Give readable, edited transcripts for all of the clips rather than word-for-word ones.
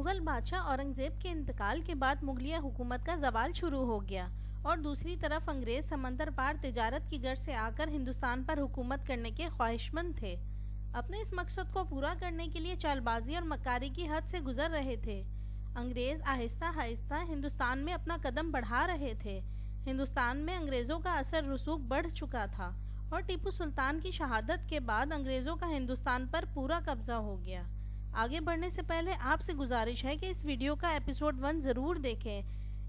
مغل بادشاہ اورنگزیب کے انتقال کے بعد مغلیہ حکومت کا زوال شروع ہو گیا اور دوسری طرف انگریز سمندر پار تجارت کی غرض سے آ کر ہندوستان پر حکومت کرنے کے خواہشمند تھے۔ اپنے اس مقصد کو پورا کرنے کے لیے چال بازی اور مکاری کی حد سے گزر رہے تھے۔ انگریز آہستہ آہستہ ہندوستان میں اپنا قدم بڑھا رہے تھے۔ ہندوستان میں انگریزوں کا اثر رسوخ بڑھ چکا تھا اور ٹیپو سلطان کی شہادت کے بعد انگریزوں کا ہندوستان پر پورا قبضہ ہو گیا۔ آگے بڑھنے سے پہلے آپ سے گزارش ہے کہ اس ویڈیو کا ایپیسوڈ 1 ضرور دیکھیں۔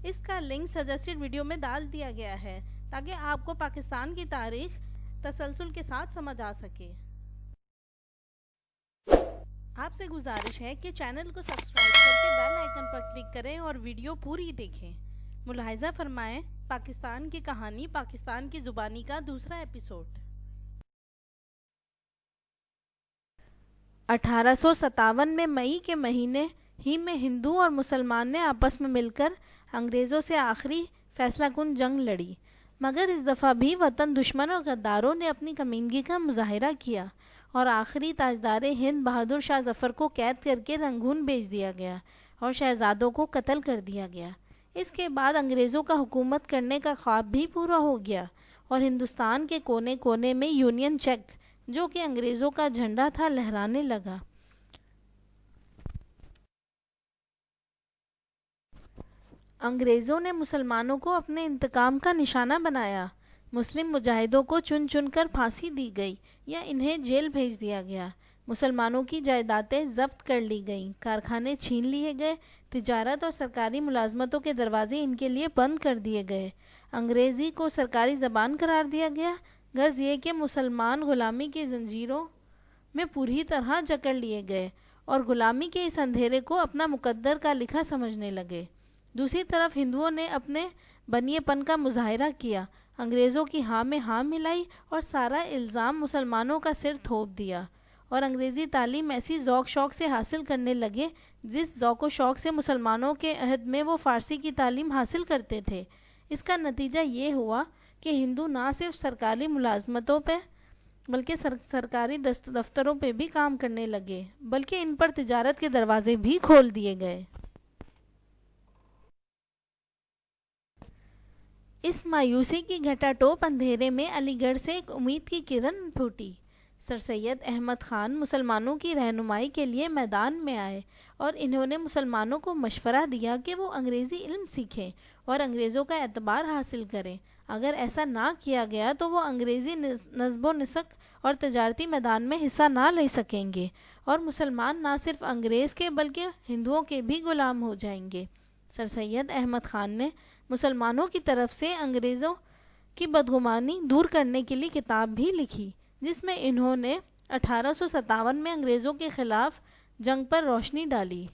اس کا لنک سجسٹڈ ویڈیو میں ڈال دیا گیا ہے تاکہ آپ کو پاکستان کی تاریخ تسلسل کے ساتھ سمجھ آ سکے۔ آپ سے گزارش ہے کہ چینل کو سبسکرائب کر کے بیل آئیکن پر کلک کریں اور ویڈیو پوری دیکھیں۔ ملاحظہ فرمائیں، پاکستان کی کہانی پاکستان کی زبانی کا دوسرا ایپیسوڈ۔ 1857 میں مئی کے مہینے ہی میں ہندو اور مسلمان نے آپس میں مل کر انگریزوں سے آخری فیصلہ کن جنگ لڑی، مگر اس دفعہ بھی وطن دشمن اور غداروں نے اپنی کمینگی کا مظاہرہ کیا اور آخری تاجدار ہند بہادر شاہ ظفر کو قید کر کے رنگون بھیج دیا گیا اور شہزادوں کو قتل کر دیا گیا۔ اس کے بعد انگریزوں کا حکومت کرنے کا خواب بھی پورا ہو گیا اور ہندوستان کے کونے کونے میں یونین جیک، جو کہ انگریزوں کا جھنڈا تھا، لہرانے لگا۔ انگریزوں نے مسلمانوں کو اپنے انتقام کا نشانہ بنایا۔ مسلم مجاہدوں کو چن چن کر پھانسی دی گئی یا انہیں جیل بھیج دیا گیا۔ مسلمانوں کی جائیدادیں ضبط کر لی گئیں، کارخانے چھین لیے گئے، تجارت اور سرکاری ملازمتوں کے دروازے ان کے لیے بند کر دیے گئے۔ انگریزی کو سرکاری زبان قرار دیا گیا، غرض یہ کہ مسلمان غلامی کی زنجیروں میں پوری طرح جکڑ لیے گئے اور غلامی کے اس اندھیرے کو اپنا مقدر کا لکھا سمجھنے لگے۔ دوسری طرف ہندوؤں نے اپنے بنیے پن کا مظاہرہ کیا، انگریزوں کی ہاں میں ہاں ملائی اور سارا الزام مسلمانوں کا سر تھوپ دیا، اور انگریزی تعلیم ایسی ذوق شوق سے حاصل کرنے لگے جس ذوق و شوق سے مسلمانوں کے عہد میں وہ فارسی کی تعلیم حاصل کرتے تھے۔ اس کا نتیجہ یہ ہوا کہ ہندو نہ صرف سرکاری ملازمتوں پہ بلکہ سرکاری دفتروں پہ بھی کام کرنے لگے، بلکہ ان پر تجارت کے دروازے بھی کھول دیے گئے۔ اس مایوسی کی گھٹا ٹوپ اندھیرے میں علی گڑھ سے ایک امید کی کرن پھوٹی۔ سر سید احمد خان مسلمانوں کی رہنمائی کے لیے میدان میں آئے اور انہوں نے مسلمانوں کو مشورہ دیا کہ وہ انگریزی علم سیکھیں اور انگریزوں کا اعتبار حاصل کریں۔ اگر ایسا نہ کیا گیا تو وہ انگریزی نصب و نسق اور تجارتی میدان میں حصہ نہ لے سکیں گے اور مسلمان نہ صرف انگریز کے بلکہ ہندوؤں کے بھی غلام ہو جائیں گے۔ سر سید احمد خان نے مسلمانوں کی طرف سے انگریزوں کی بدگمانی دور کرنے کے لیے کتاب بھی لکھی، جس میں انہوں نے 1857 میں انگریزوں کے خلاف جنگ پر روشنی ڈالی۔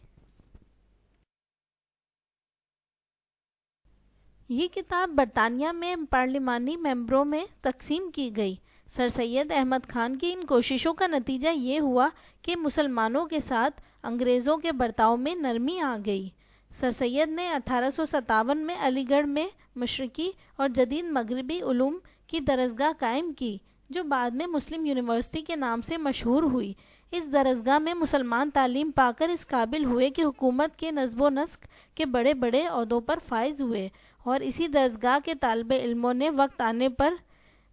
یہ کتاب برطانیہ میں پارلیمانی ممبروں میں تقسیم کی گئی۔ سر سید احمد خان کی ان کوششوں کا نتیجہ یہ ہوا کہ مسلمانوں کے ساتھ انگریزوں کے برتاؤ میں نرمی آ گئی۔ سر سید نے 1857 میں علی گڑھ میں مشرقی اور جدید مغربی علوم کی درسگاہ قائم کی، جو بعد میں مسلم یونیورسٹی کے نام سے مشہور ہوئی۔ اس درسگاہ میں مسلمان تعلیم پا کر اس قابل ہوئے کہ حکومت کے نصب و نسق کے بڑے بڑے عہدوں پر فائز ہوئے، اور اسی درسگاہ کے طالب علموں نے وقت آنے پر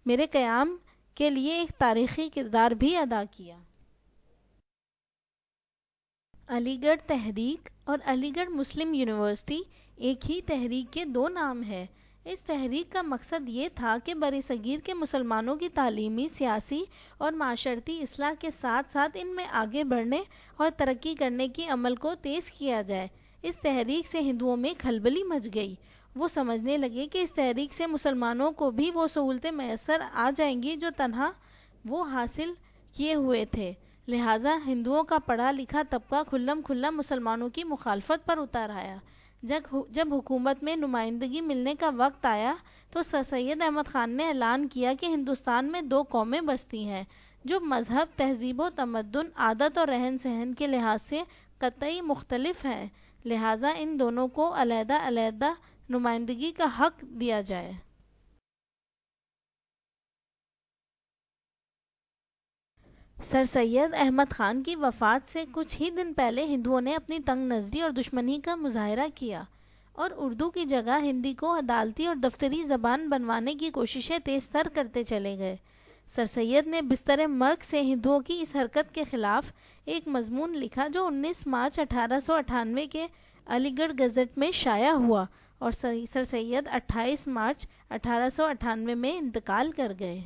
میرے قیام کے لیے ایک تاریخی کردار بھی ادا کیا۔ علی گڑھ تحریک اور علی گڑھ مسلم یونیورسٹی ایک ہی تحریک کے دو نام ہیں۔ اس تحریک کا مقصد یہ تھا کہ برصغیر کے مسلمانوں کی تعلیمی، سیاسی اور معاشرتی اصلاح کے ساتھ ساتھ ان میں آگے بڑھنے اور ترقی کرنے کی عمل کو تیز کیا جائے۔ اس تحریک سے ہندوؤں میں کھلبلی مچ گئی۔ وہ سمجھنے لگے کہ اس تحریک سے مسلمانوں کو بھی وہ سہولتیں میسر آ جائیں گی جو تنہا وہ حاصل کیے ہوئے تھے، لہٰذا ہندوؤں کا پڑھا لکھا طبقہ کھلم کھلا مسلمانوں کی مخالفت پر اتر آیا۔ جب حکومت میں نمائندگی ملنے کا وقت آیا تو سر سید احمد خان نے اعلان کیا کہ ہندوستان میں دو قومیں بستی ہیں جو مذہب، تہذیب و تمدن، عادت اور رہن سہن کے لحاظ سے قطعی مختلف ہیں، لہٰذا ان دونوں کو علیحدہ علیحدہ نمائندگی کا حق دیا جائے۔ سر سید احمد خان کی وفات سے کچھ ہی دن پہلے ہندوؤں نے اپنی تنگ نظری اور دشمنی کا مظاہرہ کیا اور اردو کی جگہ ہندی کو عدالتی اور دفتری زبان بنوانے کی کوششیں تیز تر کرتے چلے گئے۔ سر سید نے بستر مرگ سے ہندوؤں کی اس حرکت کے خلاف ایک مضمون لکھا جو 19 مارچ 1898 کے علی گڑھ گزٹ میں شائع ہوا اور سر سید 28 مارچ 1898 میں انتقال کر گئے۔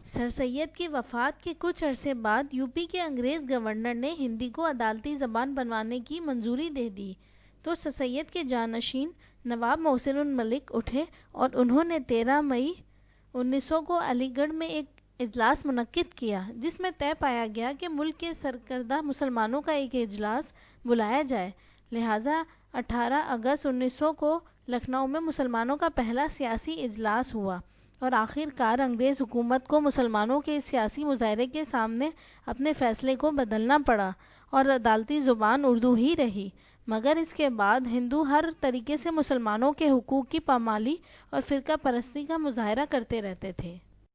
سر سید کی وفات کے کچھ عرصے بعد یو پی کے انگریز گورنر نے ہندی کو عدالتی زبان بنوانے کی منظوری دے دی تو سر سید کے جانشین نواب محسن الملک اٹھے اور انہوں نے 13 مئی 1900 کو علی گڑھ میں ایک اجلاس منعقد کیا جس میں طے پایا گیا کہ ملک کے سرکردہ مسلمانوں کا ایک اجلاس بلایا جائے۔ لہٰذا 18 اگست 1900 کو لکھنؤ میں مسلمانوں کا پہلا سیاسی اجلاس ہوا اور آخر کار انگریز حکومت کو مسلمانوں کے سیاسی مظاہرے کے سامنے اپنے فیصلے کو بدلنا پڑا اور عدالتی زبان اردو ہی رہی، مگر اس کے بعد ہندو ہر طریقے سے مسلمانوں کے حقوق کی پامالی اور فرقہ پرستی کا مظاہرہ کرتے رہتے تھے۔